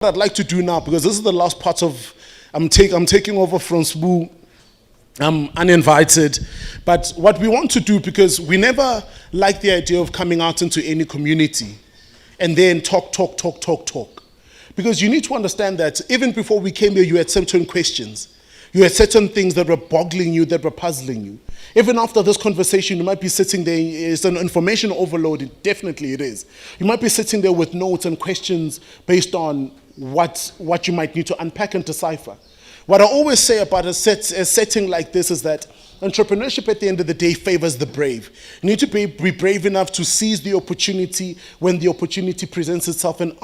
I'd like to do now, because this is the last part of, I'm taking over from Sbu. I'm uninvited. But what we want to do, because we never like the idea of coming out into any community and then talk. Because you need to understand that even before we came here, you had certain questions. You had certain things that were boggling you, that were puzzling you. Even after this conversation, you might be sitting there, it's an information overload, definitely it is. You might be sitting there with notes and questions based on what you might need to unpack and decipher. What I always say about a setting like this is that entrepreneurship at the end of the day favors the brave. You need to be brave enough to seize the opportunity when the opportunity presents itself and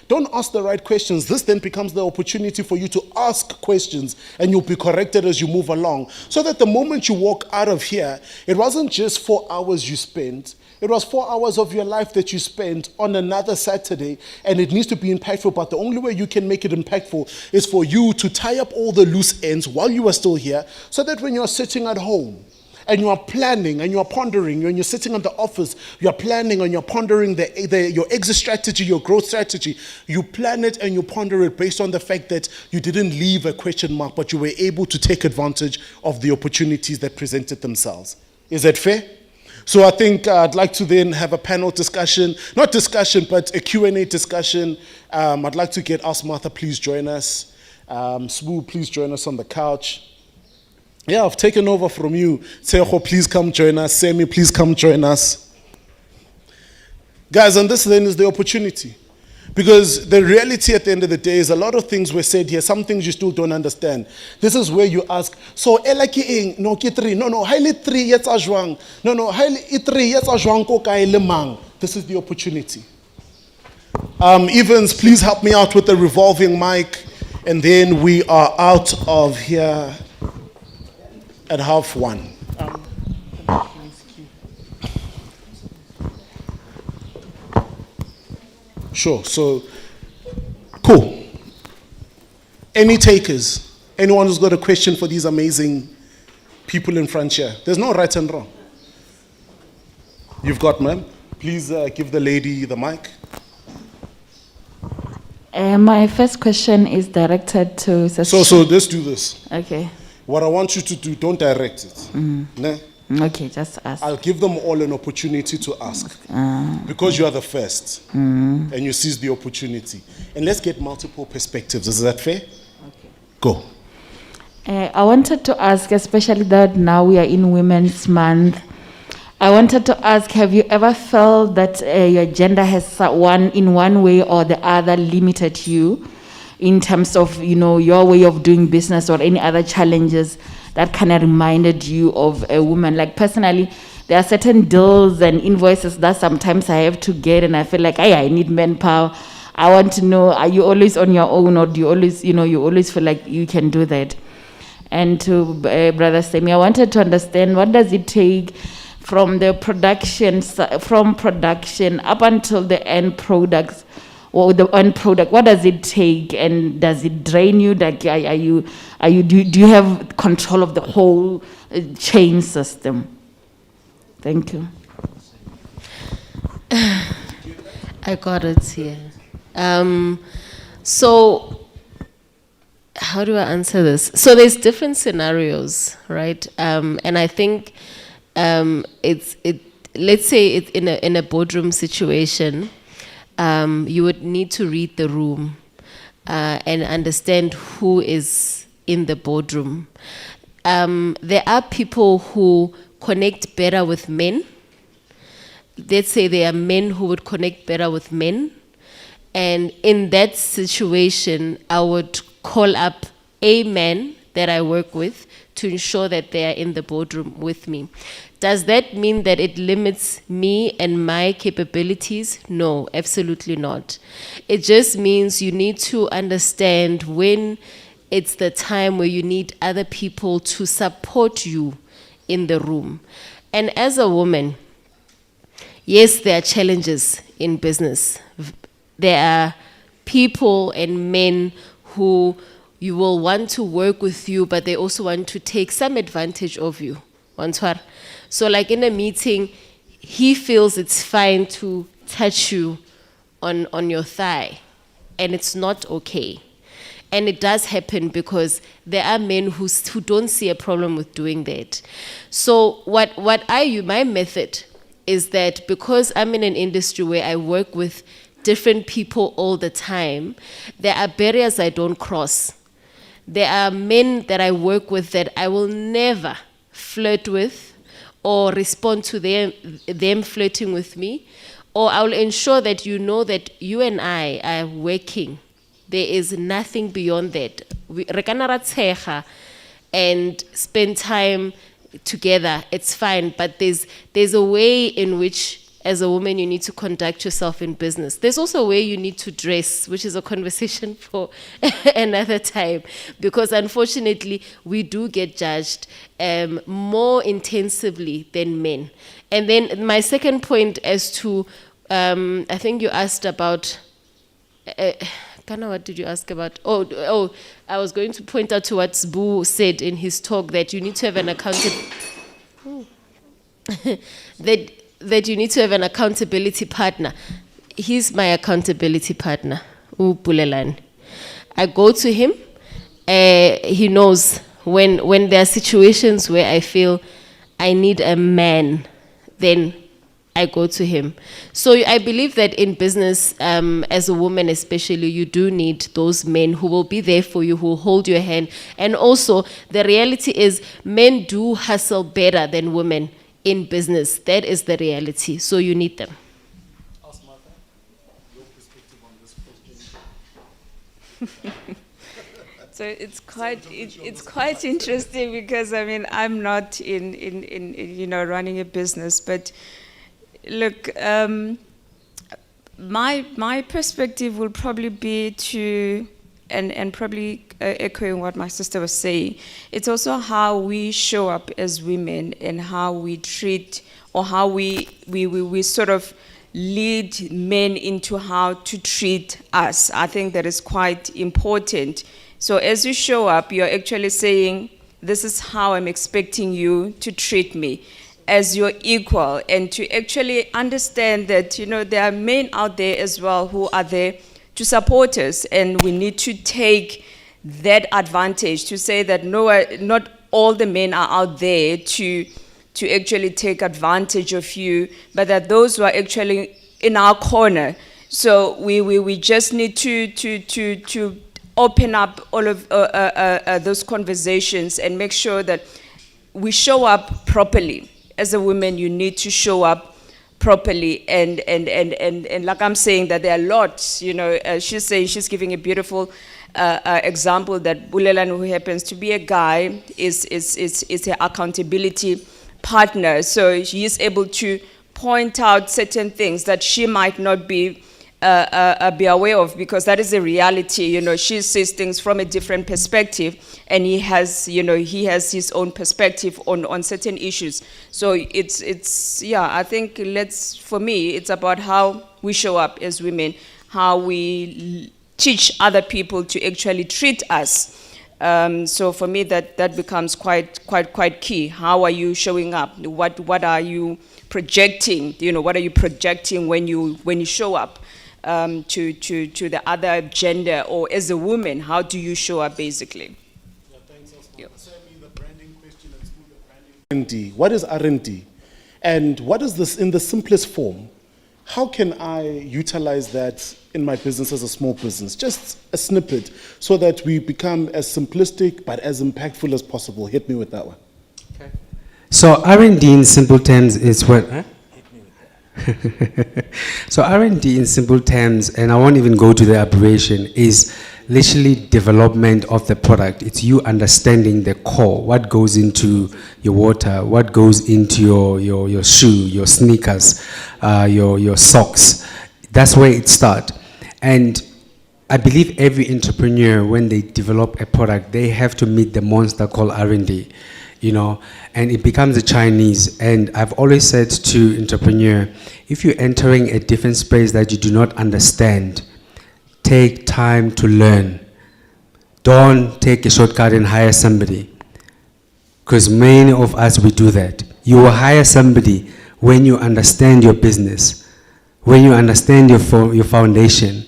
don't ask the right questions. This then becomes the opportunity for you to ask questions, and you'll be corrected as you move along. So that the moment you walk out of here, it wasn't just 4 hours you spent, it was 4 hours of your life that you spent on another Saturday, and it needs to be impactful. But the only way you can make it impactful is for you to tie up all the loose ends while you are still here, so that when you're sitting at home and you are planning and you are pondering, when you're sitting in the office, you are planning and you're pondering your exit strategy, your growth strategy, you plan it and you ponder it based on the fact that you didn't leave a question mark, but you were able to take advantage of the opportunities that presented themselves. Is that fair? So I think I'd like to then have a panel discussion, not discussion, but a Q&A discussion. I'd like to ask Martha, please join us. Sbu, please join us on the couch. Yeah, I've taken over from you. Tseho, please come join us. Semi, please come join us. Guys, and this then is the opportunity. Because the reality at the end of the day is a lot of things were said here, some things you still don't understand. This is where you ask, so elaki ing, no ki 3, no, highly 3 yets a jwang, no, highly 3 yets a jwang ko kai lemang. This is the opportunity. Evans, please help me out with the revolving mic, and then we are out of here at 1:30. Sure, so, cool. Any takers? Anyone who's got a question for these amazing people in front here? There's no right and wrong. You've got, ma'am. Please give the lady the mic. My first question is directed to... So let's do this. Okay. What I want you to do, don't direct it. Ne? Okay, just ask. I'll give them all an opportunity to ask. Because you are the first. And you seize the opportunity. And let's get multiple perspectives. Is that fair? Okay. Go. I wanted to ask, especially that now we are in Women's Month, I wanted to ask, have you ever felt that your gender has in one way or the other limited you in terms of, your way of doing business or any other challenges that kind of reminded you of a woman? Like personally, there are certain deals and invoices that sometimes I have to get and I feel like, hey, I need manpower. I want to know, are you always on your own, or do you always, you always feel like you can do that? And to Brother Semi, I wanted to understand, what does it take from the production up until the end products, or the end product? What does it take, and does it drain you? Like, do you have control of the whole chain system? Thank you. I got it here. So how do I answer this? So there's different scenarios, right? And I think let's say it's in a boardroom situation. You would need to read the room and understand who is in the boardroom. There are people who connect better with men. Let's say there are men who would connect better with men. And in that situation, I would call up a man that I work with to ensure that they are in the boardroom with me. Does that mean that it limits me and my capabilities? No, absolutely not. It just means you need to understand when it's the time where you need other people to support you in the room. And as a woman, yes, there are challenges in business. There are people and men who you will want to work with you, but they also want to take some advantage of you. So like in a meeting, he feels it's fine to touch you on your thigh. and it's not okay. And it does happen because there are men who don't see a problem with doing that. So my method is that because I'm in an industry where I work with different people all the time, there are barriers I don't cross. There are men that I work with that I will never flirt with or respond to them flirting with me, or I will ensure that you know that you and I are working. There is nothing beyond that. We and spend time together, it's fine, but there's a way in which, as a woman, you need to conduct yourself in business. There's also a way you need to dress, which is a conversation for another time, because unfortunately, we do get judged more intensively than men. And then my second point as to, I think you asked about, Kana, what did you ask about? Oh, I was going to point out to what Sbu said in his talk, that you need to have an that you need to have an accountability partner. He's my accountability partner, Pulelani. I go to him. He knows when there are situations where I feel I need a man, then I go to him. So I believe that in business, as a woman especially, you do need those men who will be there for you, who will hold your hand. And also, the reality is men do hustle better than women in business. That is the reality. So you need them. Ask Martha, your perspective on this question. So it's quite interesting because I mean I'm not in running a business, but look, my perspective will probably be to and probably echoing what my sister was saying. It's also how we show up as women and how we treat, or how we sort of lead men into how to treat us. I think that is quite important. So as you show up, you're actually saying, this is how I'm expecting you to treat me, as your equal, and to actually understand that, there are men out there as well who are there to support us, and we need to take that advantage to say that no, not all the men are out there to actually take advantage of you, but that those who are actually in our corner. So we just need to open up all of those conversations and make sure that we show up properly. As a woman, you need to show up properly, and like I'm saying, that there are lots, she's saying, she's giving a beautiful example that Bulelan, who happens to be a guy, is her accountability partner. So she is able to point out certain things that she might not be aware of, because that is a reality. She sees things from a different perspective, and he has his own perspective on certain issues. So I think for me, it's about how we show up as women, how we teach other people to actually treat us. So for me, that becomes quite key. How are you showing up? What are you projecting? What are you projecting when you show up? To the other gender, or as a woman, how do you show up, basically? Yeah, thanks, Osman. Sammy, the branding question, and Sbu, the branding. R&D. What is R&D? And what is this in the simplest form? How can I utilize that in my business as a small business? Just a snippet, so that we become as simplistic but as impactful as possible. Hit me with that one. Okay. So R&D in simple terms is what? Huh? So R&D in simple terms, and I won't even go to the abbreviation, is literally development of the product. It's you understanding the core, what goes into your water, what goes into your shoe, your sneakers, your socks. That's where it starts. And I believe every entrepreneur, when they develop a product, they have to meet the monster called R&D. And it becomes a Chinese. And I've always said to entrepreneur, if you're entering a different space that you do not understand, take time to learn. Don't take a shortcut and hire somebody. Because many of us, we do that. You will hire somebody when you understand your business, when you understand your foundation.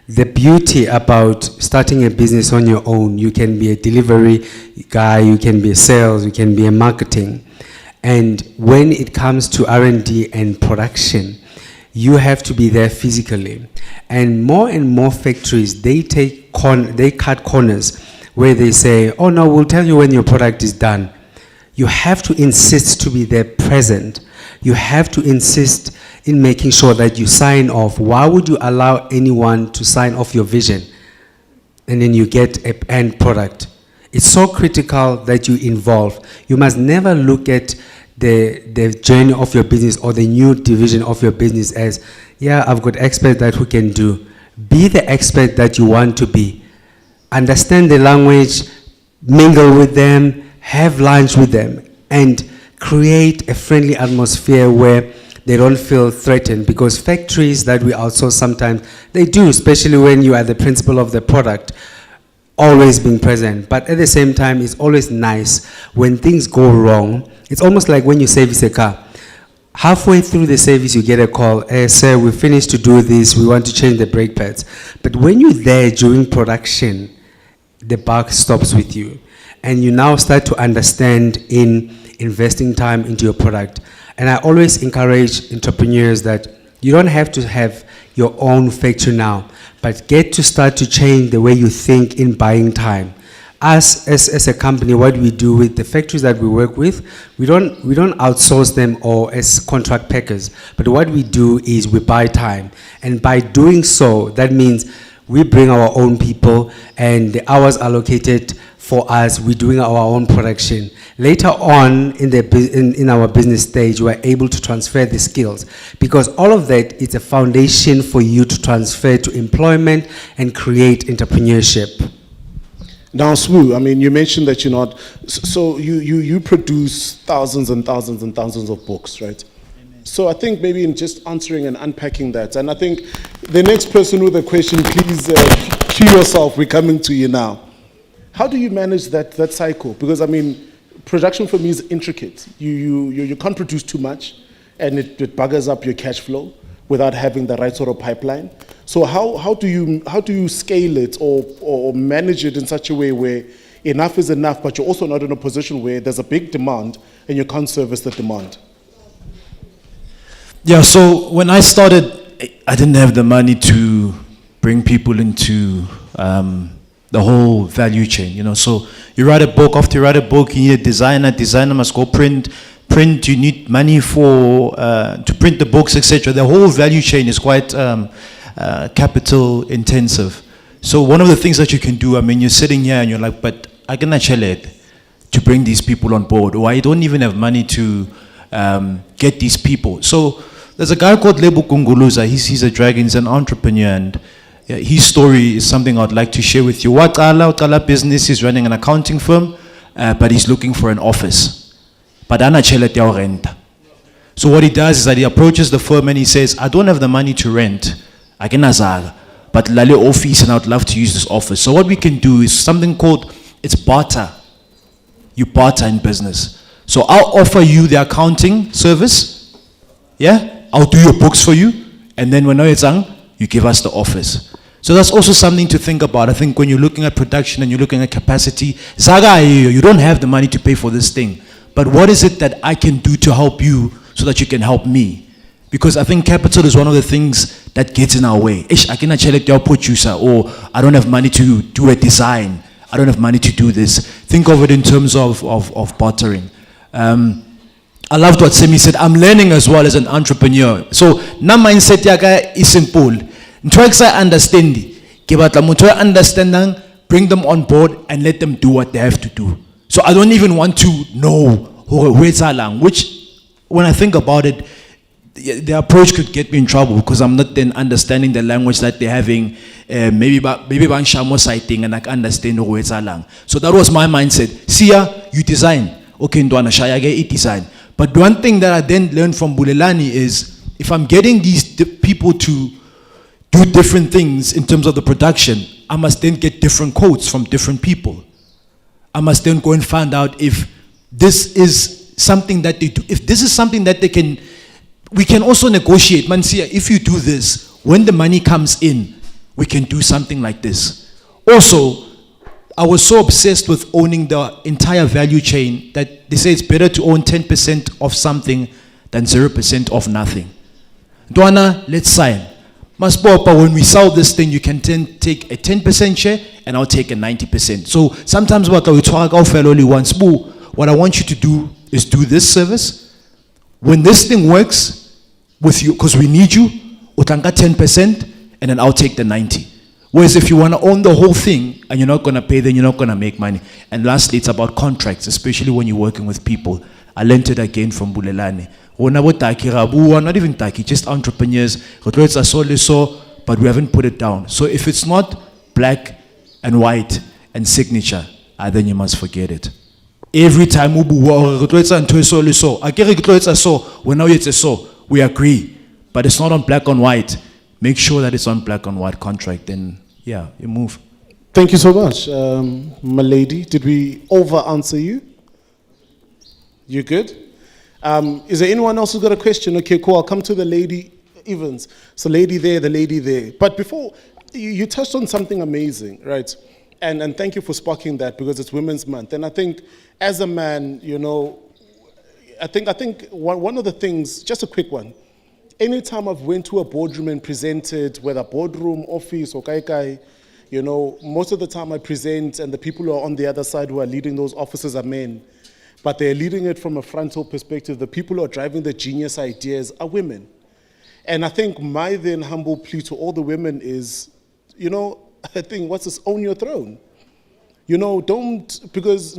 The beauty about starting a business on your own, you can be a delivery guy, you can be a sales, you can be a marketing. And when it comes to R&D and production, you have to be there physically. And more factories, they cut corners where they say, oh no, we'll tell you when your product is done. You have to insist to be there present. You have to insist in making sure that you sign off. Why would you allow anyone to sign off your vision and then you get an end product? It's so critical that you involve. You must never look at the journey of your business or the new division of your business as, yeah, I've got experts that who can do. Be the expert that you want to be. Understand the language, mingle with them, have lunch with them, and create a friendly atmosphere where they don't feel threatened, because factories that we outsource sometimes, they do, especially when you are the principal of the product, always being present. But at the same time, it's always nice when things go wrong. It's almost like when you service a car. Halfway through the service, you get a call, hey, sir, we finished to do this, we want to change the brake pads. But when you're there during production, the buck stops with you. And you now start to understand in investing time into your product. And I always encourage entrepreneurs that you don't have to have your own factory now, but get to start to change the way you think in buying time. Us, as a company, what we do with the factories that we work with, we don't outsource them or as contract packers, but what we do is we buy time. And by doing so, that means we bring our own people and the hours allocated for us, we're doing our own production. Later on in our business stage, we're able to transfer the skills, because all of that is a foundation for you to transfer to employment and create entrepreneurship. Now, Swu, I mean, you mentioned that you're not, so you produce thousands and thousands and thousands of books, right? Amen. So I think maybe in just answering and unpacking that, and I think the next person with a question, please cue yourself, we're coming to you now. How do you manage that cycle? Because I mean, production for me is intricate. You can't produce too much, and it buggers up your cash flow without having the right sort of pipeline. So how do you scale it or manage it in such a way where enough is enough, but you're also not in a position where there's a big demand and you can't service the demand? Yeah, so when I started, I didn't have the money to bring people into the whole value chain, you know. So you write a book, after you write a book, you need a designer must go print, you need money for to print the books, etc. The whole value chain is quite capital intensive. So one of the things that you can do, I mean, you're sitting here and you're like, but I cannot shell it to bring these people on board, or I don't even have money to get these people. So there's a guy called Lebo Kunguluza, he's a dragon, he's an entrepreneur, and his story is something I'd like to share with you. Waqala business, he's running an accounting firm, but he's looking for an office. But ana chelete ya rent. So what he does is that he approaches the firm and he says, I don't have the money to rent, I can azar, but lale office and I'd love to use this office. So what we can do is something called, it's barter. You barter in business. So I'll offer you the accounting service, yeah? I'll do your books for you, and then when it's on, you give us the office. So that's also something to think about. I think when you're looking at production and you're looking at capacity, Zaga, you don't have the money to pay for this thing. But what is it that I can do to help you so that you can help me? Because I think capital is one of the things that gets in our way. I cannot check your producer, or I don't have money to do a design. I don't have money to do this. Think of it in terms of bartering. I loved what Semi said. I'm learning as well as an entrepreneur. So, na mindset yaka is simple. Ntweks I understand. Understand, bring them on board and let them do what they have to do. So I don't even want to know which, when I think about it, the approach could get me in trouble because I'm not then understanding the language that they're having. Maybe bang shamo sighting and I can understand lang. So that was my mindset. Sia, you design. Okay, ndwana shayage design. But one thing that I then learned from Bulelani is if I'm getting these people to do different things in terms of the production, I must then get different quotes from different people. I must then go and find out if this is something that they do. If this is something that they can, we can also negotiate. Mansia, if you do this, when the money comes in, we can do something like this. Also, I was so obsessed with owning the entire value chain that they say it's better to own 10% of something than 0% of nothing. Dwana, let's sign. Maspopa, when we sell this thing, you can take a 10% share and I'll take a 90%. So sometimes what we talk about only once, what I want you to do is do this service. When this thing works with you, because we need you, utanka 10% and then I'll take the 90. Whereas if you want to own the whole thing and you're not going to pay, then you're not going to make money. And lastly, it's about contracts, especially when you're working with people. I learned it again from Bulelane. Not even Taki, just entrepreneurs. But we haven't put it down. So if it's not black and white and signature, then you must forget it. Every time we agree, but it's not on black and white. Make sure that it's on black and white contract, then yeah, you move. Thank you so much, my lady. Did we over answer you? You good? Is there anyone else who's got a question? Okay, cool. I'll come to the lady Evans. So lady there, the lady there. But before, you touched on something amazing, right? And thank you for sparking that because it's Women's Month. And I think as a man, you know, I think one of the things, just a quick one, anytime I've went to a boardroom and presented, whether boardroom, office, or kai, you know, most of the time I present and the people who are on the other side who are leading those offices are men. But they're leading it from a frontal perspective. The people who are driving the genius ideas are women. And I think my then humble plea to all the women is, you know, I think, what's this, own your throne. You know, don't, because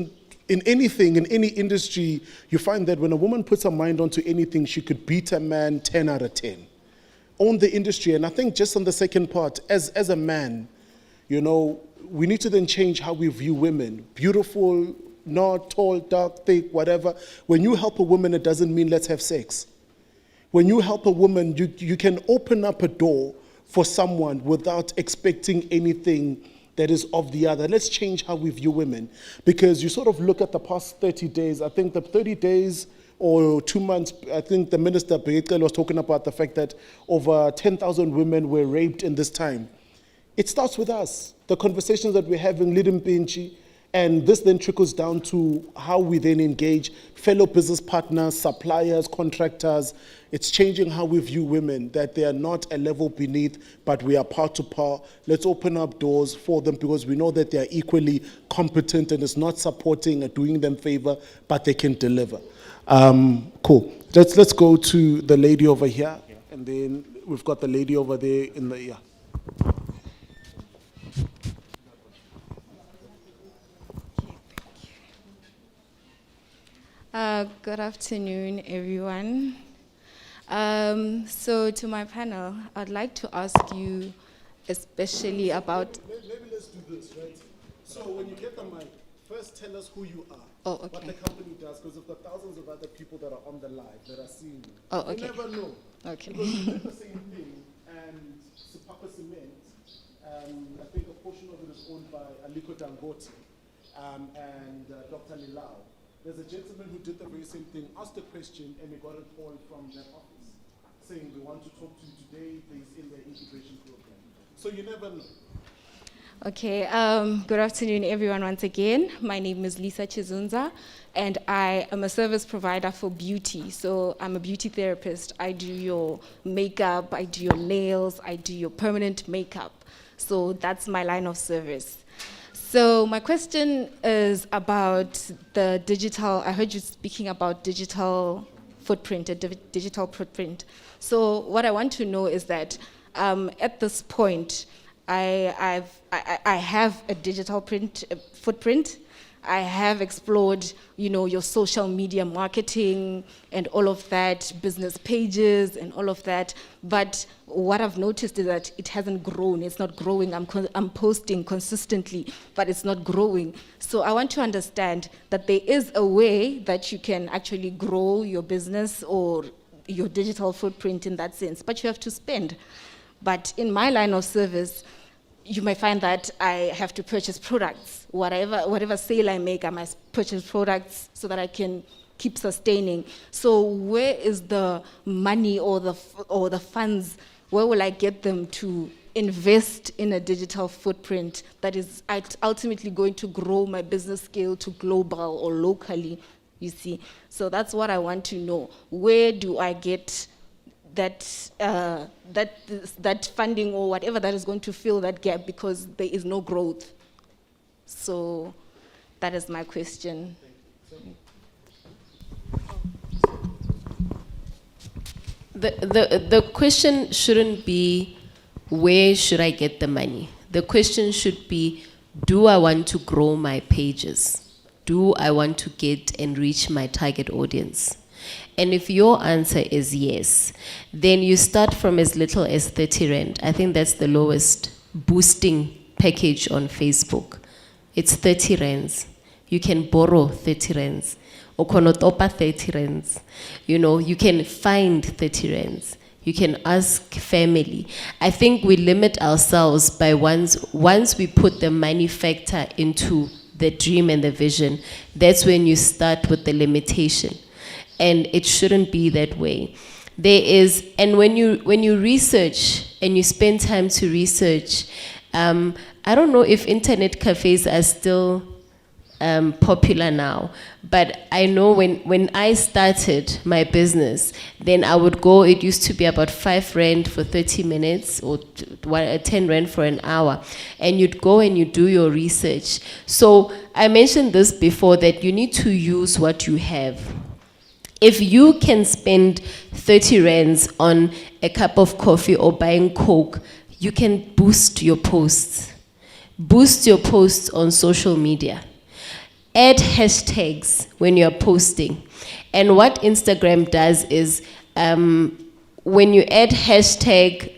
in anything, in any industry, you find that when a woman puts her mind onto anything, she could beat a man 10 out of 10. Own the industry. And I think just on the second part, as a man, you know, we need to then change how we view women. Beautiful, not tall, dark, thick, whatever. When you help a woman, it doesn't mean let's have sex. When you help a woman, you can open up a door for someone without expecting anything that is of the other. Let's change how we view women. Because you sort of look at the past 30 days, I think the 30 days or 2 months, I think the Minister Begekele was talking about the fact that over 10,000 women were raped in this time. It starts with us. The conversations that we're having, Lidimpinchi, and this then trickles down to how we then engage fellow business partners, suppliers, contractors. It's changing how we view women, that they are not a level beneath, but we are par to par. Let's open up doors for them because we know that they are equally competent and it's not supporting or doing them favor, but they can deliver. Cool. Let's go to the lady over here, and then we've got the lady over there in the, yeah. Good afternoon, everyone. So to my panel, I'd like to ask you especially about... Maybe let's do this, right? So when you get the mic, first tell us who you are. Oh, okay. What the company does, because we've got thousands of other people that are on the live that are seeing you. Oh, okay. You never know. Okay. Because we did the same thing, and Sepapa Cement, I think a portion of it is owned by Aliko Dangote and Dr. Lilau. There's a gentleman who did the very same thing, asked a question, and we got a call from that office saying they want to talk to you today, he's in the incubation program. So you never know. Okay, good afternoon, everyone, once again. My name is Lisa Chizunza, and I am a service provider for beauty. So I'm a beauty therapist. I do your makeup, I do your nails, I do your permanent makeup. So that's my line of service. So my question is about the digital, I heard you speaking about digital footprint, a digital footprint. So what I want to know is that at this point, I have a digital footprint. I have explored, you know, your social media marketing and all of that, business pages and all of that. But what I've noticed is that it hasn't grown. It's not growing. I'm posting consistently, but it's not growing. So I want to understand that there is a way that you can actually grow your business or your digital footprint in that sense, but you have to spend. But in my line of service, you might find that I have to purchase products. Whatever sale I make, I must purchase products so that I can keep sustaining. So where is the money or the funds? Where will I get them to invest in a digital footprint that is ultimately going to grow my business scale to global or locally, you see. So that's what I want to know. Where do I get that funding or whatever that is going to fill that gap, because there is no growth? So that is my question. The question shouldn't be, where should I get the money? The question should be, do I want to grow my pages? Do I want to get and reach my target audience? And if your answer is yes, then you start from as little as 30 Rand. I think that's the lowest boosting package on Facebook. It's 30 Rands. You can borrow 30 Rands. Or konotopa 30 Rands. You know, you can find 30 Rands. You can ask family. I think we limit ourselves by once we put the money factor into the dream and the vision, that's when you start with the limitation. And it shouldn't be that way. There is, and when you research and you spend time to research, I don't know if internet cafes are still popular now, but I know when I started my business, then I would go, it used to be about 5 Rand for 30 minutes or 10 Rand for an hour, and you'd go and you do your research. So I mentioned this before, that you need to use what you have. If you can spend 30 Rands on a cup of coffee or buying Coke, you can boost your posts. Boost your posts on social media. Add hashtags when you're posting. And what Instagram does is, when you add hashtag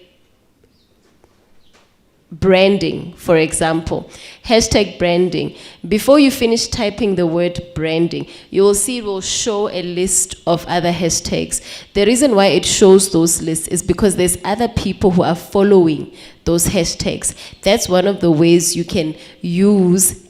branding, for example, hashtag branding, before you finish typing the word branding, you will see it will show a list of other hashtags. The reason why it shows those lists is because there's other people who are following those hashtags. That's one of the ways you can use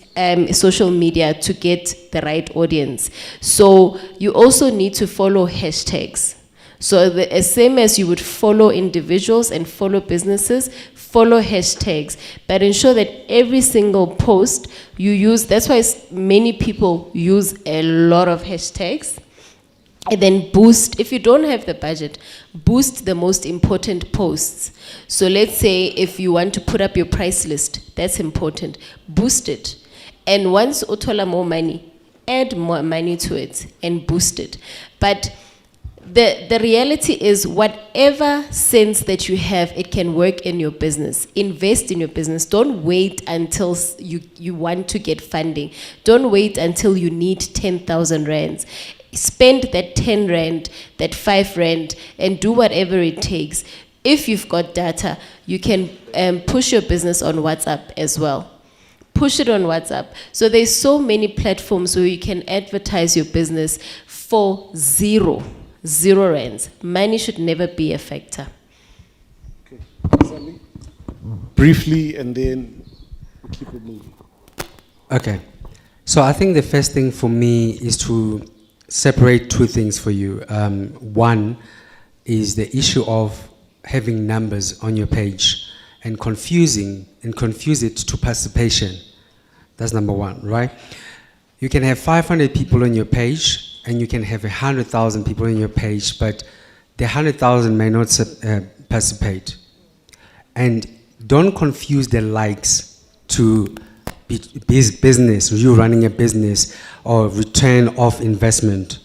social media to get the right audience. So you also need to follow hashtags. So the same as you would follow individuals and follow businesses, follow hashtags, but ensure that every single post you use, that's why many people use a lot of hashtags, and then boost, if you don't have the budget, boost the most important posts. So let's say if you want to put up your price list, that's important, boost it. And once utola more money, add more money to it and boost it. But the reality is, whatever sense that you have, it can work in your business. Invest in your business. Don't wait until you want to get funding. Don't wait until you need 10,000 Rands. Spend that 10 Rand, that 5 Rand, and do whatever it takes. If you've got data, you can push your business on WhatsApp as well. Push it on WhatsApp. So there's so many platforms where you can advertise your business for zero Rands. Money should never be a factor. Okay. Sally? Briefly, and then we'll keep it moving. Okay. So I think the first thing for me is to separate two things for you. One is the issue of having numbers on your page and confuse it to participation. That's number one, right? You can have 500 people on your page, and you can have 100,000 people on your page, but the 100,000 may not participate. And don't confuse the likes to business, you running a business, or return of investment.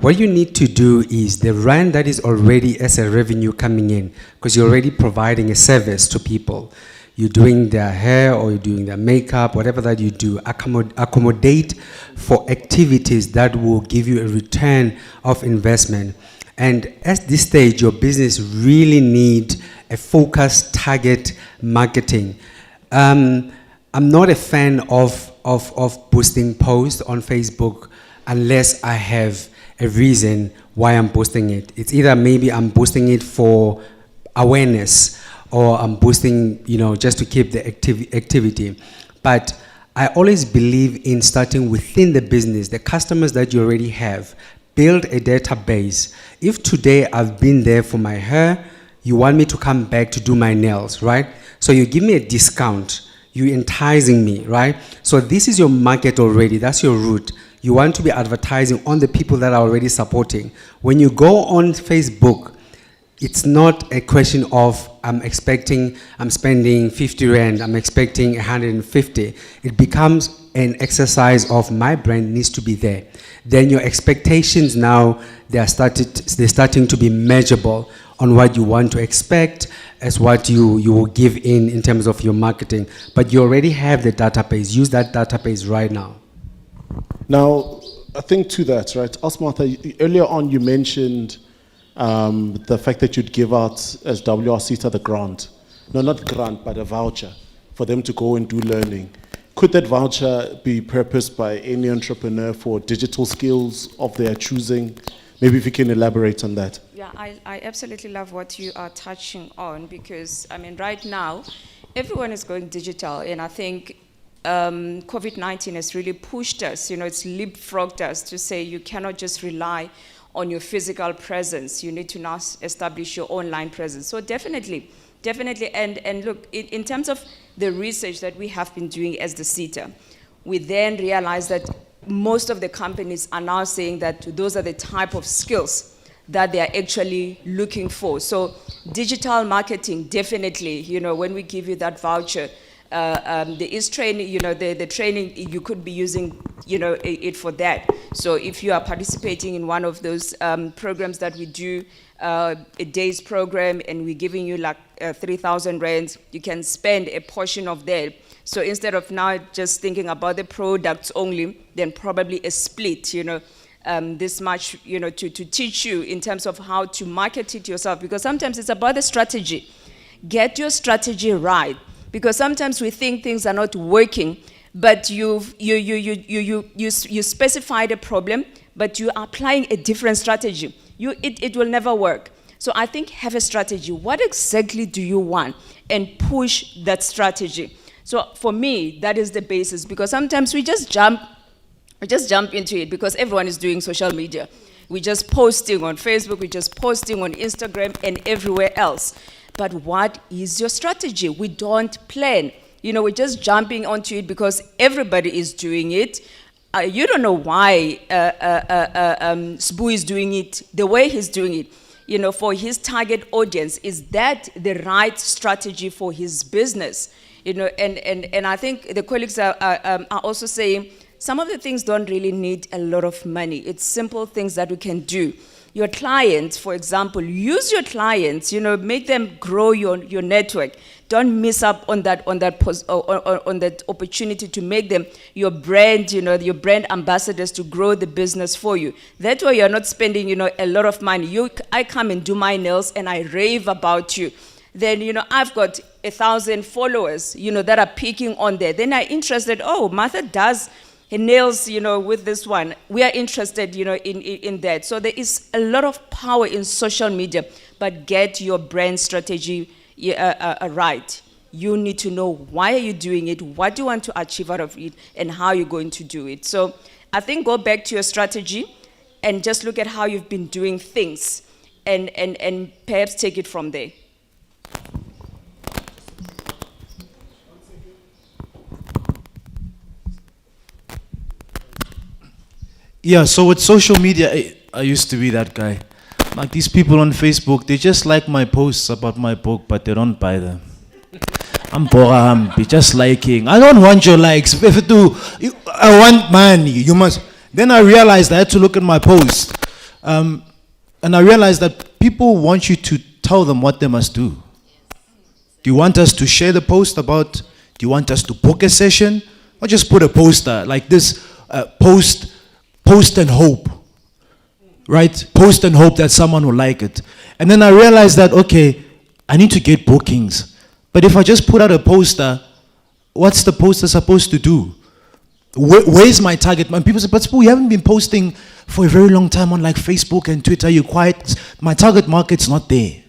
What you need to do is the rand that is already as a revenue coming in, because you're already providing a service to people. You're doing their hair or you're doing their makeup, whatever that you do, accommodate for activities that will give you a return of investment. And at this stage, your business really need a focused target marketing. I'm not a fan of boosting posts on Facebook unless I have a reason why I'm boosting it. It's either maybe I'm boosting it for awareness, or I'm boosting, just to keep the activity. But I always believe in starting within the business, the customers that you already have. Build a database. If today I've been there for my hair, you want me to come back to do my nails, right? So you give me a discount, you're enticing me, right? So this is your market already, that's your route. You want to be advertising on the people that are already supporting. When you go on Facebook, it's not a question of I'm spending 50 Rand, I'm expecting 150. It becomes an exercise of my brand needs to be there. Then your expectations now, they're starting to be measurable on what you want to expect as what you will give in terms of your marketing. But you already have the database. Use that database right now. Now, I think to that, right, Asmartha, earlier on you mentioned the fact that you'd give out as WRC the grant. No, not grant, but a voucher for them to go and do learning. Could that voucher be purposed by any entrepreneur for digital skills of their choosing? Maybe if you can elaborate on that. Yeah, I absolutely love what you are touching on, because, I mean, right now, everyone is going digital, and I think COVID-19 has really pushed us, it's leapfrogged us to say you cannot just rely on your physical presence. You need to now establish your online presence. So definitely, and look, in terms of the research that we have been doing as the CETA, we then realized that most of the companies are now saying that those are the type of skills that they are actually looking for. So digital marketing, definitely, when we give you that voucher, there is training, the training, you could be using, it for that. So if you are participating in one of those programs that we do, a day's program, and we're giving you like 3,000 rands, you can spend a portion of that. So instead of now just thinking about the products only, then probably a split, this much, to teach you in terms of how to market it yourself. Because sometimes it's about the strategy. Get your strategy right. Because sometimes we think things are not working, but you specified a problem, but you are applying a different strategy. It will never work. So I think have a strategy. What exactly do you want? And push that strategy. So for me, that is the basis, because sometimes we just jump into it because everyone is doing social media. We're just posting on Facebook, we're just posting on Instagram and everywhere else. But what is your strategy? We don't plan. We're just jumping onto it because everybody is doing it. You don't know why Sbu is doing it the way he's doing it. For his target audience, is that the right strategy for his business? And I think the colleagues are also saying some of the things don't really need a lot of money. It's simple things that we can do. Your clients, for example, use your clients, make them grow your network. Don't miss up on that opportunity to make them your brand, your brand ambassadors to grow the business for you. That way you're not spending, a lot of money. I come and do my nails and I rave about you. Then, I've got 1,000 followers, that are picking on there. Then I'm interested, Martha does her nails, with this one. We are interested, in that. So there is a lot of power in social media, but get your brand strategy right. You need to know why are you doing it, what do you want to achieve out of it, and how you're going to do it. So I think go back to your strategy and just look at how you've been doing things and perhaps take it from there. Yeah, so with social media, I used to be that guy. Like these people on Facebook, they just like my posts about my book, but they don't buy them. I'm Borambi, just liking. I don't want your likes. If you do, I want money. You must. Then I realized I had to look at my post. And I realized that people want you to tell them what they must do. Do you want us to share the post about, do you want us to book a session? Or just put a poster like this, post and hope, right? Post and hope that someone will like it. And then I realized that, okay, I need to get bookings. But if I just put out a poster, what's the poster supposed to do? Where's my target? And people say, but Sbu, you haven't been posting for a very long time on like Facebook and Twitter. You're quiet. My target market's not there.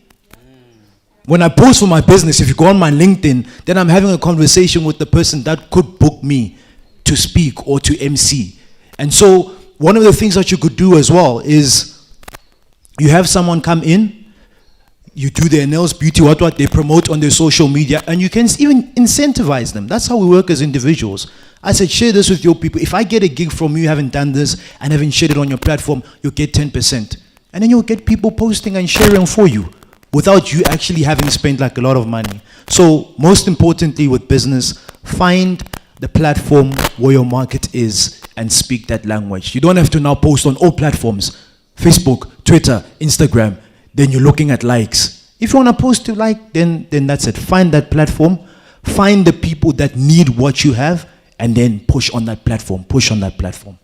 When I post for my business, if you go on my LinkedIn, then I'm having a conversation with the person that could book me to speak or to MC. And so one of the things that you could do as well is you have someone come in, you do their nails, beauty, what they promote on their social media, and you can even incentivize them. That's how we work as individuals. I said, share this with your people. If I get a gig from you, haven't done this, and haven't shared it on your platform, you'll get 10%. And then you'll get people posting and sharing for you without you actually having spent like a lot of money. So most importantly with business, find the platform where your market is and speak that language. You don't have to now post on all platforms, Facebook, Twitter, Instagram, then you're looking at likes. If you want to post to like, then that's it. Find that platform, find the people that need what you have, and then push on that platform, push on that platform.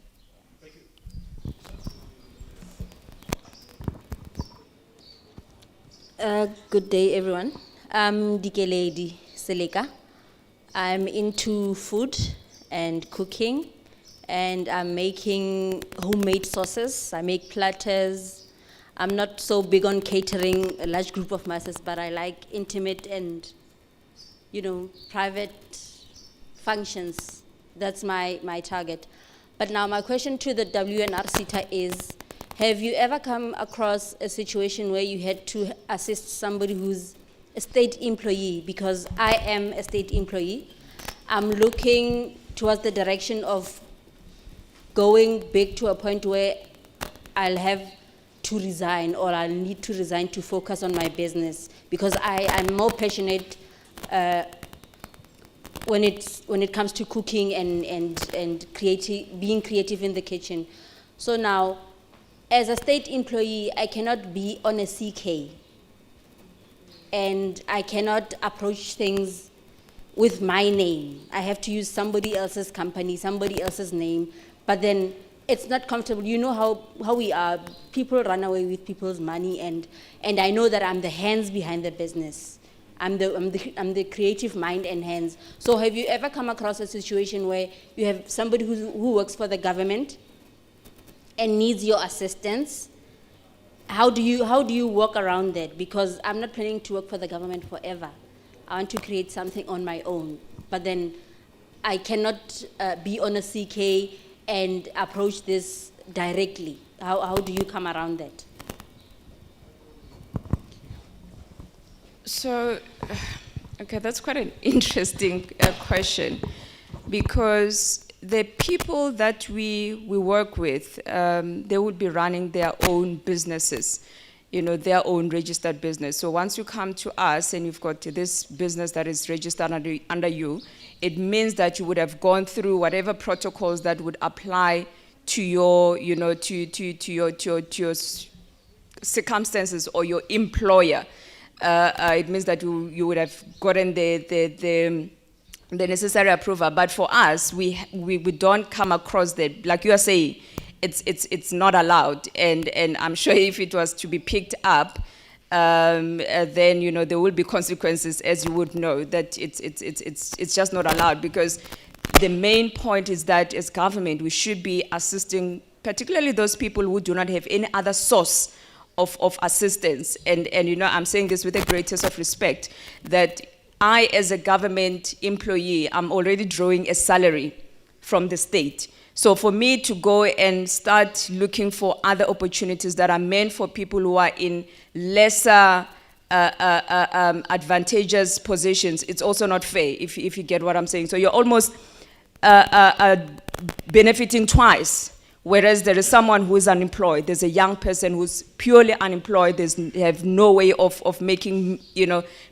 Good day, everyone. I'm Dikeledi Seleka. I'm into food and cooking, and I'm making homemade sauces. I make platters. I'm not so big on catering a large group of masses, but I like intimate and, private functions. That's my target. But now my question to the WNR-SETA is, have you ever come across a situation where you had to assist somebody who's a state employee? Because I am a state employee. I'm looking towards the direction of going big to a point where I'll have to resign, or I'll need to resign to focus on my business, because I'm more passionate when it comes to cooking and being creative in the kitchen. So now, as a state employee, I cannot be on a CK, and I cannot approach things with my name. I have to use somebody else's company, somebody else's name, but then it's not comfortable. You know how we are. People run away with people's money, and I know that I'm the hands behind the business. I'm the creative mind and hands. So have you ever come across a situation where you have somebody who works for the government and needs your assistance? How do you work around that? Because I'm not planning to work for the government forever. I want to create something on my own, but then I cannot be on a CK and approach this directly. How do you come around that? So, okay, that's quite an interesting question, because the people that we work with, they would be running their own businesses, their own registered business. So once you come to us and you've got this business that is registered under you, it means that you would have gone through whatever protocols that would apply to your, to your circumstances or your employer. It means that you would have gotten the necessary approval. But for us, we don't come across that. Like you are saying, it's not allowed. And I'm sure if it was to be picked up, then there will be consequences, as you would know, that it's just not allowed, because the main point is that as government we should be assisting particularly those people who do not have any other source of assistance. And I'm saying this with the greatest of respect, that I, as a government employee, I'm already drawing a salary from the state. So for me to go and start looking for other opportunities that are meant for people who are in lesser advantageous positions, it's also not fair, if you get what I'm saying. So you're almost benefiting twice. Whereas there is someone who is unemployed, there's a young person who's purely unemployed, they have no way of making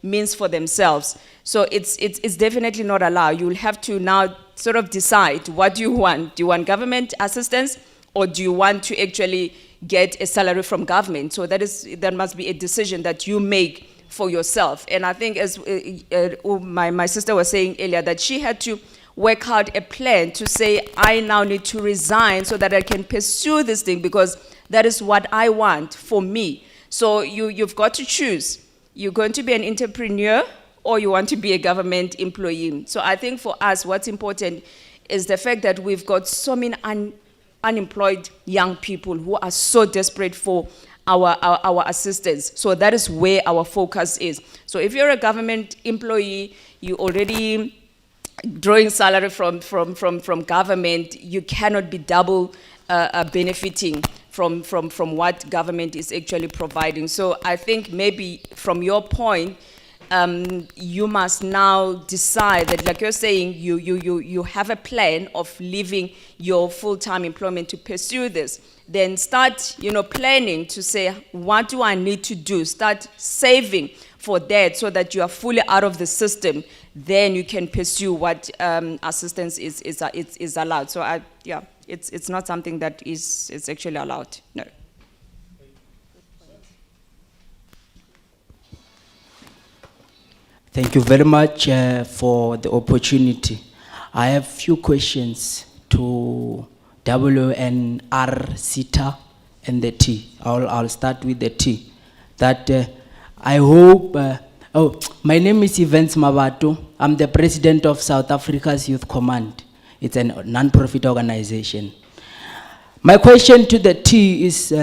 means for themselves. So it's definitely not allowed. You'll have to now sort of decide, what do you want? Do you want government assistance, or do you want to actually get a salary from government? So that must be a decision that you make for yourself. And I think, as my sister was saying earlier, that she had to work out a plan to say, I now need to resign so that I can pursue this thing, because that is what I want for me. So you've got to choose. You're going to be an entrepreneur, or you want to be a government employee. So I think for us, what's important is the fact that we've got so many unemployed young people who are so desperate for our assistance. So that is where our focus is. So if you're a government employee, you already drawing salary from government, you cannot be double benefiting from what government is actually providing. So I think maybe from your point, you must now decide that, like you're saying, you have a plan of leaving your full-time employment to pursue this. Then start, planning to say, what do I need to do? Start saving for that so that you are fully out of the system. Then you can pursue what assistance is allowed. So it's not something that is actually allowed. No. Thank you very much for the opportunity. I have few questions to WNR, CETA, and the T. I'll start with the T. That I hope, my name is Evans Mabato. I'm the president of South Africa's Youth Command. It's a non-profit organization. My question to the T is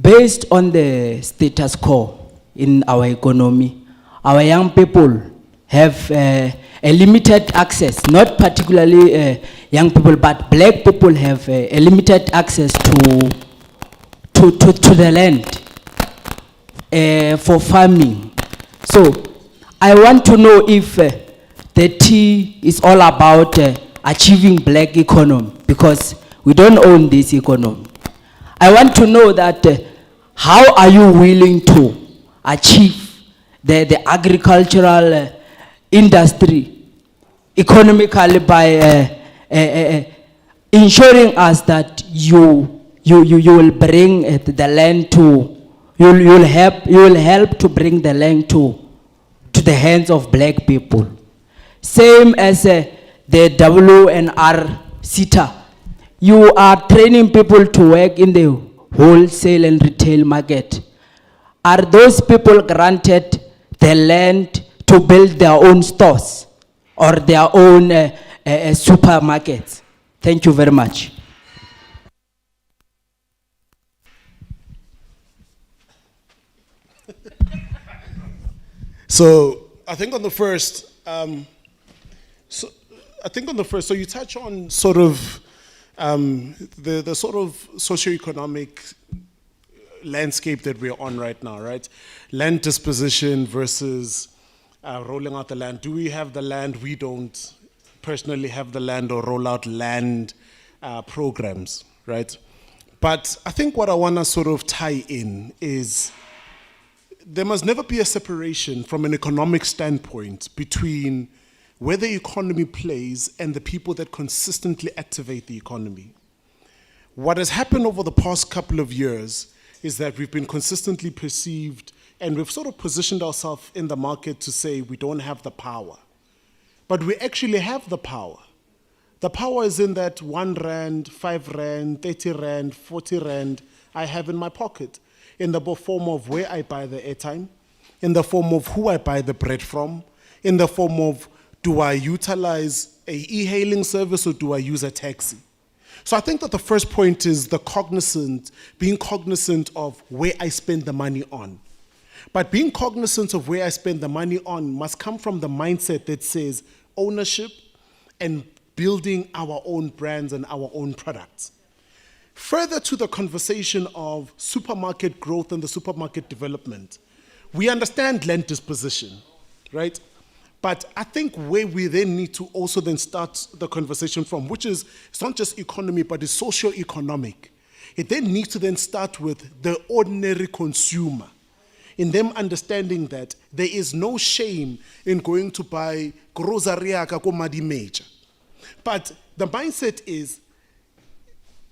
based on the status quo in our economy. Our young people have a limited access, not particularly young people, but black people have a limited access to the land for farming. So I want to know if the T is all about achieving black economy, because we don't own this economy. I want to know that how are you willing to achieve the agricultural industry economically by ensuring us that you will bring the land to, you will help to bring the land to the hands of black people. Same as the WNR CETA. You are training people to work in the wholesale and retail market. Are those people granted the land to build their own stores or their own supermarkets? Thank you very much. So I think on the first, so you touch on sort of the sort of socioeconomic landscape that we're on right now, right? Land disposition versus rolling out the land. Do we have the land? We don't personally have the land or roll out land programs, right? But I think what I want to sort of tie in is there must never be a separation from an economic standpoint between where the economy plays and the people that consistently activate the economy. What has happened over the past couple of years is that we've been consistently perceived and we've sort of positioned ourselves in the market to say we don't have the power. But we actually have the power. The power is in that 1 rand, 5 rand, 30 rand, 40 rand I have in my pocket, in the form of where I buy the airtime, in the form of who I buy the bread from, in the form of do I utilize a e-hailing service or do I use a taxi? So I think that the first point is being cognizant of where I spend the money on. But being cognizant of where I spend the money on must come from the mindset that says ownership and building our own brands and our own products. Further to the conversation of supermarket growth and the supermarket development, we understand land disposition, right? But I think where we then need to also then start the conversation from, which is, it's not just economy, but it's socio-economic. It then needs to then start with the ordinary consumer, in them understanding that there is no shame in going to buy grocery ko madi major. But the mindset is,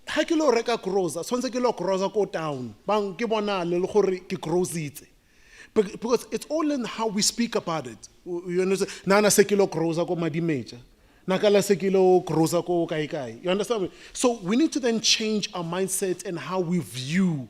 ha ke lo reka grocery, tshwantse ke lo grocery ko town, bang ke bona le gore ke grocery. Because it's all in how we speak about it. You understand? Nana se kilo groza ko madi major. Nakala se kilo groza ko kai kai. You understand me? So we need to then change our mindset and how we view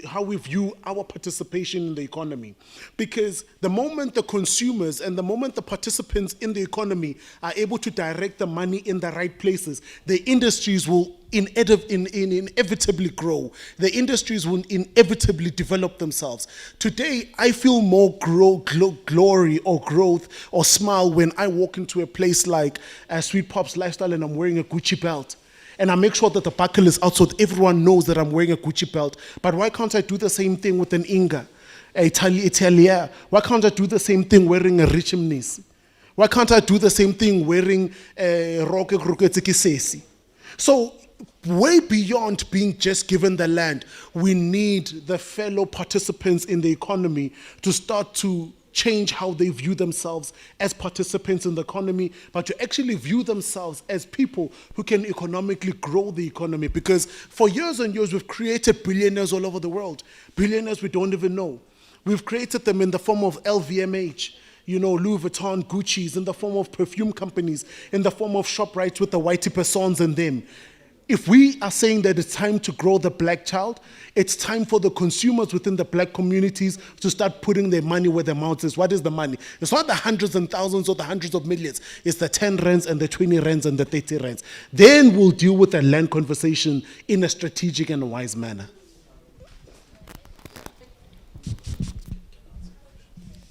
how we view our participation in the economy. Because the moment the consumers and the moment the participants in the economy are able to direct the money in the right places, the industries will inevitably grow. The industries will inevitably develop themselves. Today, I feel more glory or growth or smile when I walk into a place like Sweet Pop's Lifestyle and I'm wearing a Gucci belt. and I make sure that the buckle is out so that everyone knows that I'm wearing a Gucci belt. But why can't I do the same thing with an Inga, a Italia? Why can't I do the same thing wearing a Richemnis? Why can't I do the same thing wearing a Roke Kruketsikisesi? So, way beyond being just given the land, we need the fellow participants in the economy to start to change how they view themselves as participants in the economy, but to actually view themselves as people who can economically grow the economy. Because for years and years, we've created billionaires all over the world. Billionaires we don't even know. We've created them in the form of LVMH, Louis Vuitton, Gucci's, in the form of perfume companies, in the form of ShopRite with the whitey persons in them. If we are saying that it's time to grow the black child, it's time for the consumers within the black communities to start putting their money where their mouth is. What is the money? It's not the hundreds and thousands or the hundreds of millions. It's the 10 rands and the 20 rands and the 30 rands. Then we'll deal with the land conversation in a strategic and a wise manner.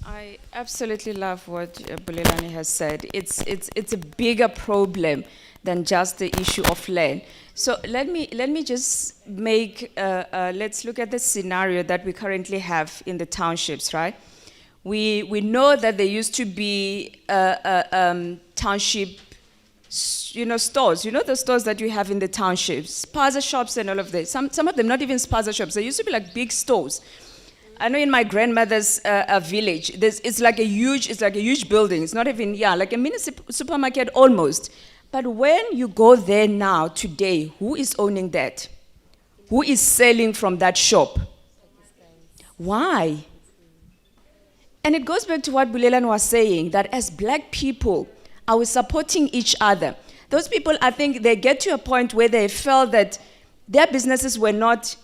I absolutely love what Bulelani has said. It's a bigger problem than just the issue of land. So let me just make, let's look at the scenario that we currently have in the townships, right? We know that there used to be township, stores, the stores that you have in the townships, spaza shops and all of this. Some of them not even spaza shops. They used to be like big stores. I know in my grandmother's village, it's like a huge building. It's not even, like a mini supermarket almost. But when you go there now, today, who is owning that? Who is selling from that shop? Why? And it goes back to what Bulelan was saying, that as black people, are we supporting each other? Those people, I think, they get to a point where they felt that their businesses were not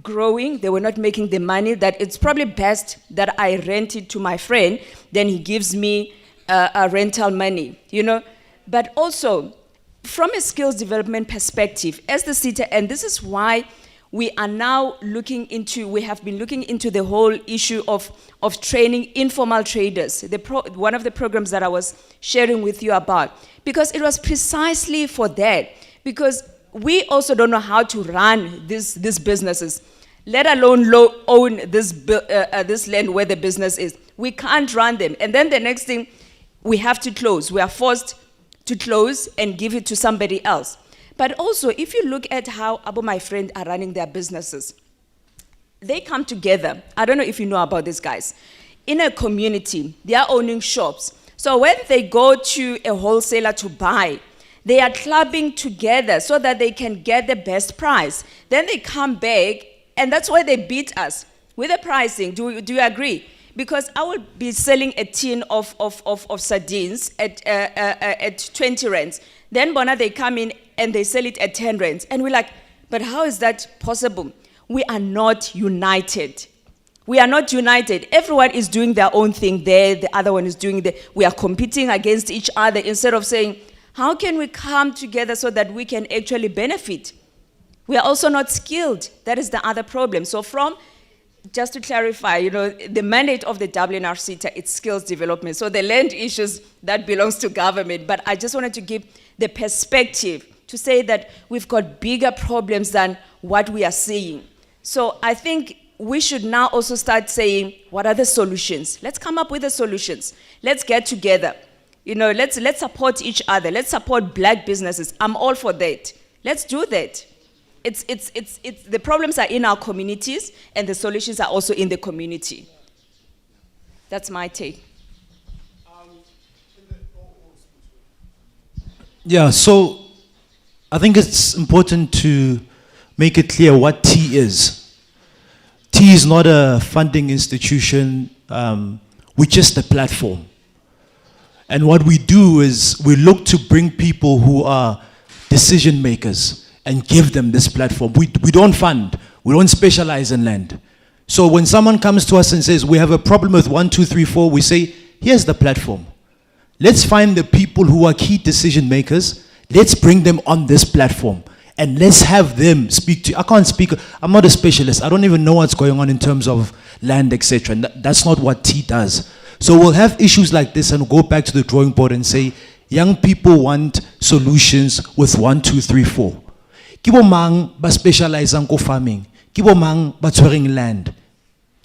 growing, they were not making the money, that it's probably best that I rent it to my friend, then he gives me a rental money, But also, from a skills development perspective, as the city, and this is why we are now we have been looking into the whole issue of training informal traders, one of the programs that I was sharing with you about, because it was precisely for that, because we also don't know how to run these businesses, let alone own this land where the business is. We can't run them. And then the next thing, we have to close. We are forced to close and give it to somebody else. But also, if you look at how my friend are running their businesses, they come together. I don't know if you know about these guys. In a community, they are owning shops. So when they go to a wholesaler to buy, they are clubbing together so that they can get the best price. Then they come back, and that's why they beat us with the pricing. Do you agree? Because I will be selling a tin of sardines at 20 rands. Then they come in and they sell it at 10 rands. And we're like, but how is that possible? We are not united. We are not united. Everyone is doing their own thing there. The other one is doing we are competing against each other instead of saying, how can we come together so that we can actually benefit? We are also not skilled. That is the other problem. So just to clarify, the mandate of the WNRC, it's skills development. So the land issues, that belongs to government. But I just wanted to give the perspective to say that we've got bigger problems than what we are seeing. So I think we should now also start saying, what are the solutions? Let's come up with the solutions. Let's get together. Let's support each other. Let's support black businesses. I'm all for that. Let's do that. It's the problems are in our communities, and the solutions are also in the community. That's my take. Yeah, so I think it's important to make it clear what T is. T is not a funding institution, we're just a platform. And what we do is we look to bring people who are decision makers and give them this platform. We don't fund, we don't specialize in land. So when someone comes to us and says, we have a problem with 1, 2, 3, 4, we say, here's the platform. Let's find the people who are key decision makers, let's bring them on this platform, and let's have them speak to, I can't speak, I'm not a specialist, I don't even know what's going on in terms of land, etc. And that's not what T does. So we'll have issues like this and go back to the drawing board and say, young people want solutions with 1, 2, 3, 4. Kibo mang ba specialize ko farming. Kibo mang ba tshwereng land.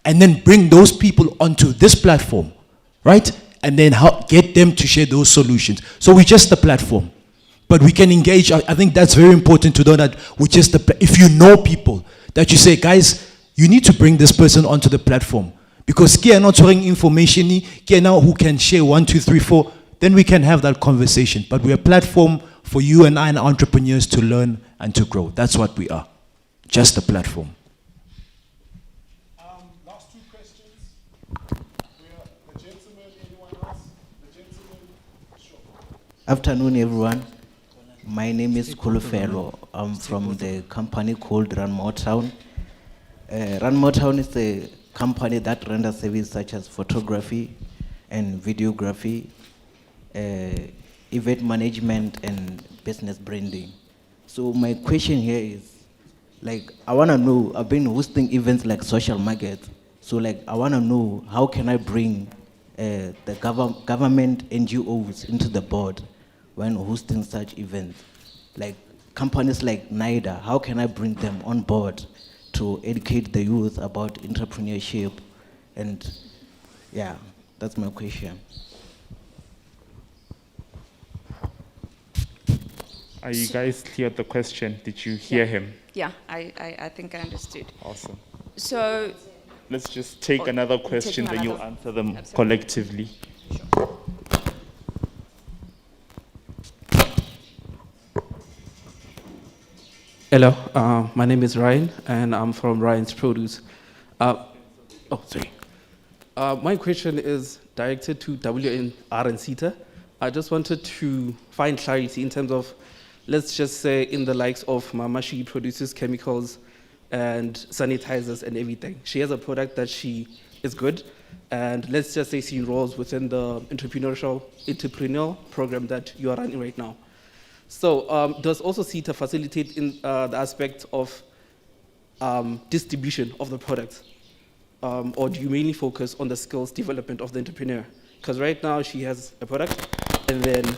And then bring those people onto this platform, right? And then get them to share those solutions. So we're just the platform. But we can engage. I think that's very important to know that we're just if you know people, that you say, guys, you need to bring this person onto the platform. Because kia not sharing information, kia now who can share 1, 2, 3, 4, then we can have that conversation. But we're a platform for you and I and entrepreneurs to learn and to grow. That's what we are. Just a platform. Last two questions. The gentleman, anyone else? The gentleman, sure. Afternoon, everyone. My name is Kulufelo. I'm from the company called Motown. Motown is a company that renders services such as photography and videography, event management, and business branding. So my question here is, like, I want to know, I've been hosting events like social markets. So like, I want to know, how can I bring the government NGOs into the board when hosting such events? Like companies like NIDA, how can I bring them on board to educate the youth about entrepreneurship? And yeah, that's my question. Are you guys clear with the question? Did you hear him? Yeah, I think I understood. Awesome. So, Let's just take another question, then you'll answer them collectively. Hello, my name is Ryan, and I'm from Ryan's Produce. My question is directed to WNR and CETA. I just wanted to find clarity in terms of, let's just say, in the likes of Mama, she produces chemicals and sanitizers and everything. She has a product that she is good, and let's just say she enrolls within the entrepreneurial program that you are running right now. So does also CETA facilitate in the aspect of distribution of the product? Or do you mainly focus on the skills development of the entrepreneur? Because right now she has a product, and then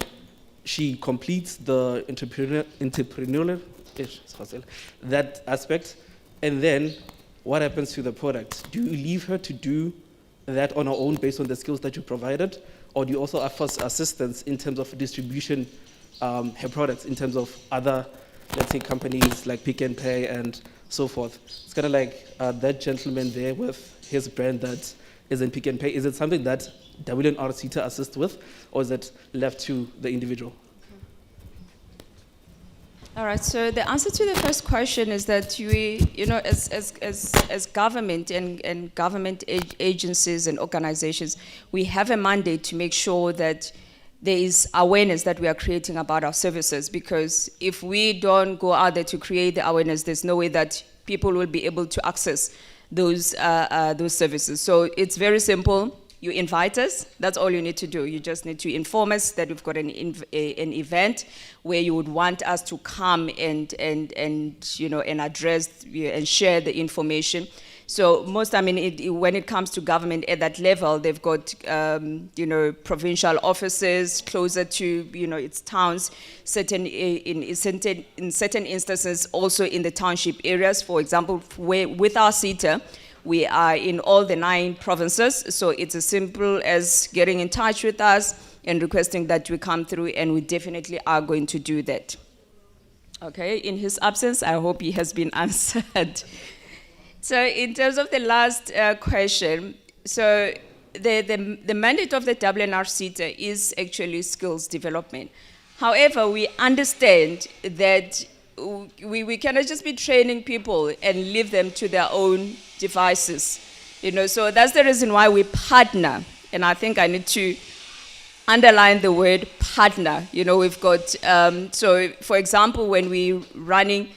she completes the entrepreneurial that aspect, and then what happens to the product? Do you leave her to do that on her own based on the skills that you provided, or do you also offer assistance in terms of distribution her products in terms of other, let's say, companies like Pick and Pay and so forth? It's kind of like that gentleman there with his brand that is in Pick and Pay. Is it something that WNR CETA assists with, or is it left to the individual? all right. So the answer to the first question is that as government and government agencies and organizations, we have a mandate to make sure that there is awareness that we are creating about our services, because if we don't go out there to create the awareness, there's no way that people will be able to access those services. So it's very simple. You invite us. That's all you need to do. You just need to inform us that we've got an event where you would want us to come and address and share the information. So when it comes to government at that level, they've got provincial offices closer to its towns. In certain instances, also in the township areas. For example, with our CETA, we are in all the 9 provinces. So it's as simple as getting in touch with us and requesting that we come through, and we definitely are going to do that. Okay. In his absence, I hope he has been answered. So in terms of the last question, so the mandate of the WNR CETA is actually skills development. However, we understand that we cannot just be training people and leave them to their own devices. So that's the reason why we partner. And I think I need to underline the word partner. We've got, so for example, when we're running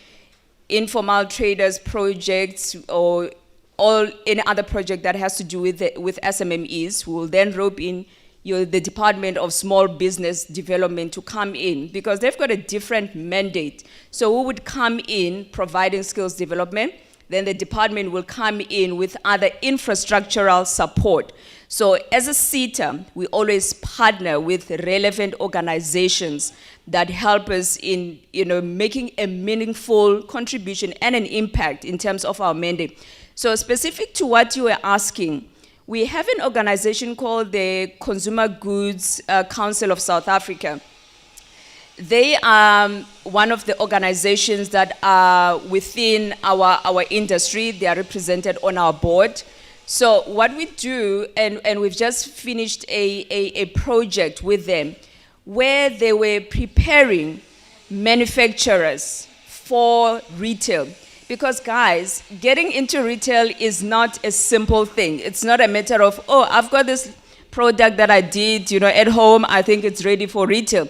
informal traders projects or any other project that has to do with SMMEs, we will then rope in the Department of Small Business Development to come in, because they've got a different mandate. So we would come in providing skills development. then the department will come in with other infrastructural support. So as a SETA, we always partner with relevant organizations that help us in making a meaningful contribution and an impact in terms of our mandate. So specific to what you were asking, we have an organization called the Consumer Goods Council of South Africa. They are one of the organizations that are within our industry. They are represented on our board. So what we do, and we've just finished a project with them where they were preparing manufacturers for retail. Because guys, getting into retail is not a simple thing. It's not a matter of, oh, I've got this product that I did, at home, I think it's ready for retail.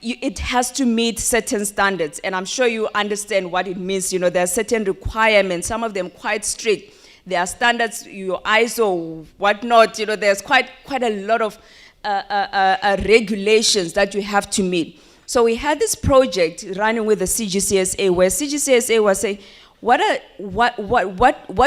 It has to meet certain standards, and I'm sure you understand what it means. There are certain requirements, some of them quite strict. There are standards, your ISO, whatnot, there's quite a lot of regulations that you have to meet. So we had this project running with the CGCSA, where CGCSA was saying, what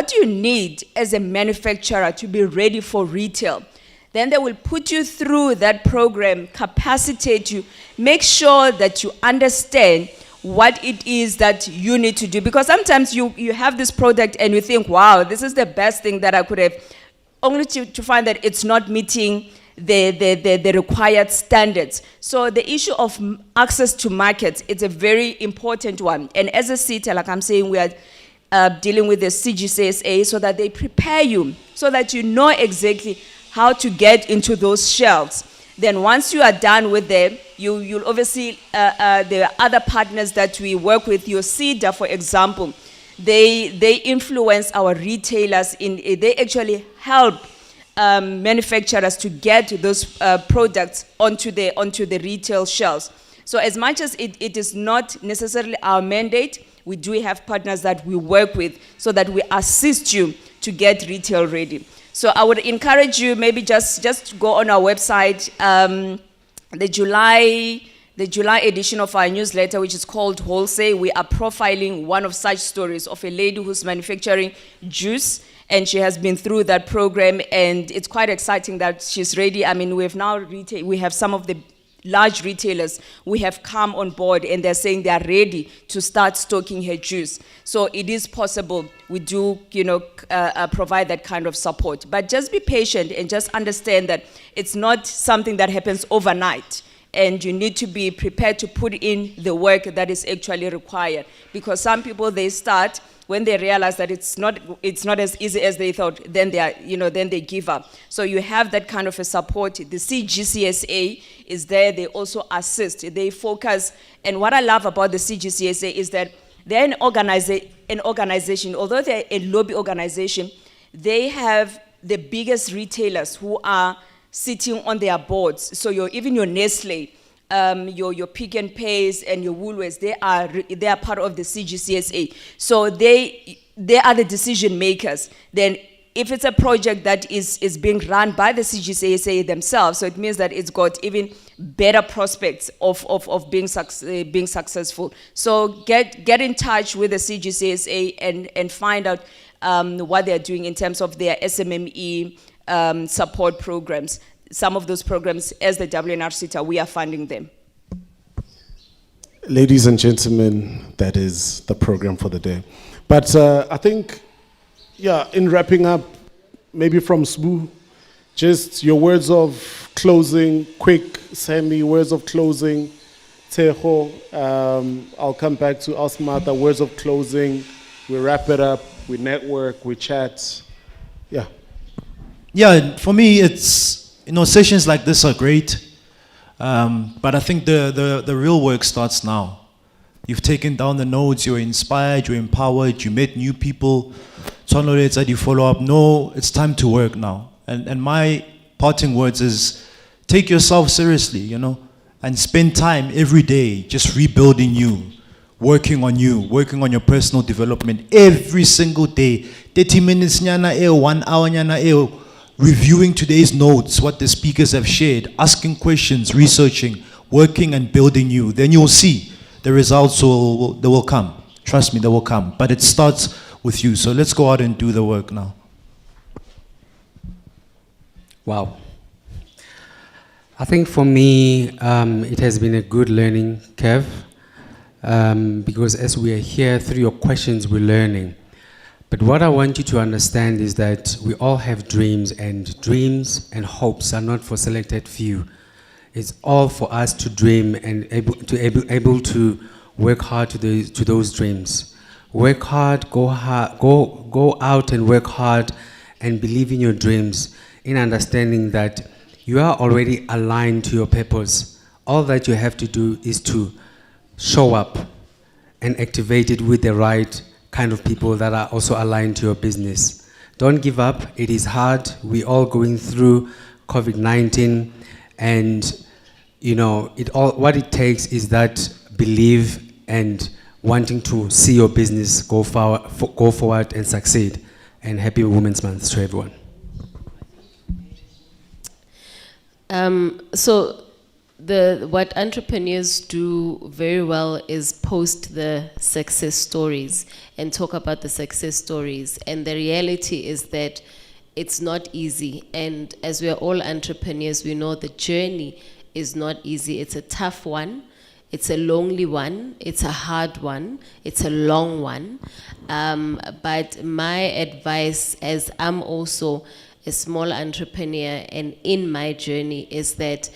do you need as a manufacturer to be ready for retail? Then they will put you through that program, capacitate you, make sure that you understand what it is that you need to do. Because sometimes you have this product and you think, wow, this is the best thing that I could have, only to find that it's not meeting the required standards. So the issue of access to markets, it's a very important one. And as a CETA, like I'm saying, we are dealing with the CGCSA so that they prepare you, so that you know exactly how to get into those shelves. Then once you are done with them, you'll obviously, there are other partners that we work with. Your CEDA, for example, they influence our retailers, they actually help manufacturers to get those products onto the retail shelves. So as much as it is not necessarily our mandate, we do have partners that we work with so that we assist you to get retail ready. So I would encourage you, maybe just go on our website, the July edition of our newsletter, which is called Wholesale. We are profiling one of such stories of a lady who's manufacturing juice, and she has been through that program, and it's quite exciting that she's ready. I mean, we have some of the large retailers who have come on board, and they're saying they are ready to start stocking her juice. So it is possible. We do, provide that kind of support. But just be patient and just understand that it's not something that happens overnight. And you need to be prepared to put in the work that is actually required. Because some people, they start, when they realize that it's not as easy as they thought, then they give up. So you have that kind of a support. The CGCSA is there. They also assist. They focus. And what I love about the CGCSA is that they're an organization. Although they're a lobby organization, they have the biggest retailers who are sitting on their boards. So even your Nestle, your Pick and Pays and your Woolworths, they are part of the CGCSA. So they are the decision makers. Then if it's a project that is being run by the CGCSA themselves, so it means that it's got even better prospects of being successful. So get in touch with the CGCSA and find out what they're doing in terms of their SMME support programs. Some of those programs, as the WNR-CETA, we are funding them. Ladies and gentlemen, that is the program for the day. But I think, in wrapping up, maybe from Sbu, just your words of closing, quick, Sammy, words of closing. Tejo, I'll come back to Asmata, words of closing. We wrap it up, we network, we chat. Yeah, for me, it's, sessions like this are great, but I think the real work starts now. You've taken down the notes, you're inspired, you're empowered, you met new people. You follow up. No, it's time to work now. And my parting words is, take yourself seriously, and spend time every day just rebuilding you, working on your personal development every single day. 30 minutes, 1 hour, reviewing today's notes, what the speakers have shared, asking questions, researching, working and building you. Then you'll see the results will come. Trust me, they will come. But it starts with you. So let's go out and do the work now. Wow. I think for me, it has been a good learning curve, because as we are here, through your questions, we're learning. But what I want you to understand is that we all have dreams and hopes are not for selected few. It's all for us to dream and able to work hard to those dreams. Work hard, go out and work hard and believe in your dreams, in understanding that you are already aligned to your purpose. All that you have to do is to show up and activate it with the right kind of people that are also aligned to your business. Don't give up. It is hard. We're all going through COVID-19, and what it takes is that belief and wanting to see your business go forward and succeed. And happy Women's Month to everyone. So what entrepreneurs do very well is post the success stories and talk about the success stories. And the reality is that it's not easy. And as we are all entrepreneurs, we know the journey is not easy. It's a tough one. It's a lonely one. It's a hard one. It's a long one. But my advice, as I'm also a small entrepreneur and in my journey, is that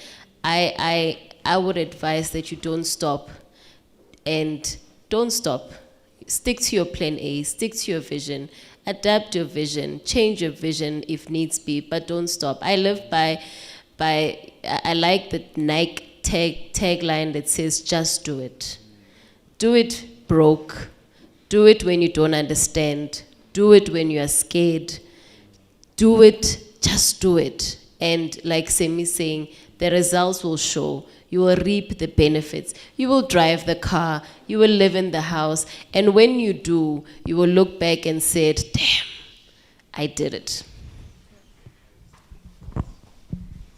I would advise that you don't stop. And don't stop. Stick to your plan A, stick to your vision, adapt your vision, change your vision if needs be, but don't stop. I live I like the Nike tagline that says, just do it. Do it broke. Do it when you don't understand. Do it when you are scared. Do it, just do it. And like Semi's saying, the results will show. You will reap the benefits. You will drive the car. You will live in the house. And when you do, you will look back and say, damn, I did it.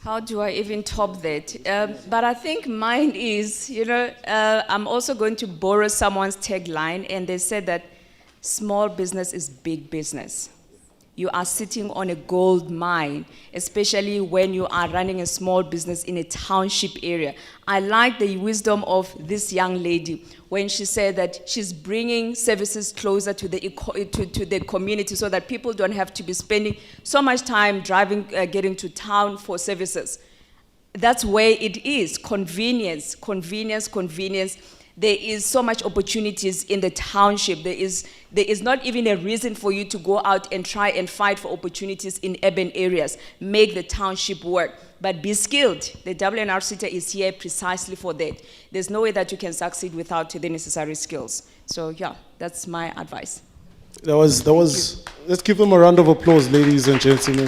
How do I even top that? But I think mine is, I'm also going to borrow someone's tagline, and they said that small business is big business. You are sitting on a gold mine, especially when you are running a small business in a township area. I like the wisdom of this young lady when she said that she's bringing services closer to the community so that people don't have to be spending so much time driving, getting to town for services. That's where it is, convenience. There is so much opportunities in the township. There is not even a reason for you to go out and try and fight for opportunities in urban areas. Make the township work, but be skilled. The WNRCTA is here precisely for that. There's no way that you can succeed without the necessary skills. So yeah, that's my advice. That was. Let's give them a round of applause, ladies and gentlemen.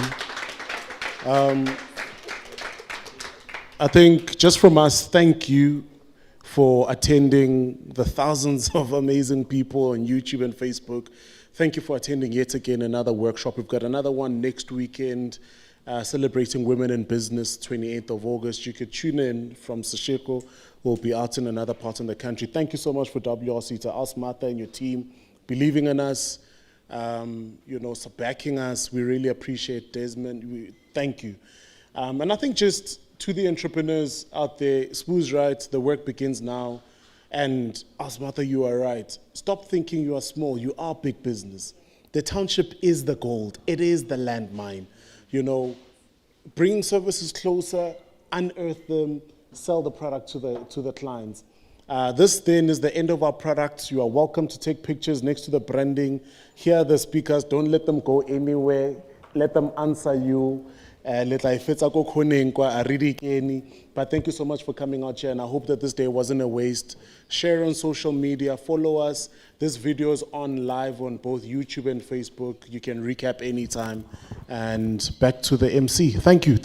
I think just from us, thank you for attending, the thousands of amazing people on YouTube and Facebook. Thank you for attending yet again another workshop. We've got another one next weekend, celebrating women in business, 28th of August. You could tune in from Sesheko. We'll be out in another part of the country. Thank you so much for WRC, to us, Martha and your team, believing in us, so backing us. We really appreciate Desmond. Thank you. And I think just to the entrepreneurs out there, Spoo's right, the work begins now. And Asmata, you are right. Stop thinking you are small. You are big business. The township is the gold. It is the landmine. Bring services closer, unearth them, sell the product to the clients. This then is the end of our products. You are welcome to take pictures next to the branding. Here are the speakers. Don't let them go anywhere. Let them answer you. But thank you so much for coming out here, and I hope that this day wasn't a waste. Share on social media, follow us. This video is on live on both YouTube and Facebook. You can recap anytime. And back to the MC. Thank you.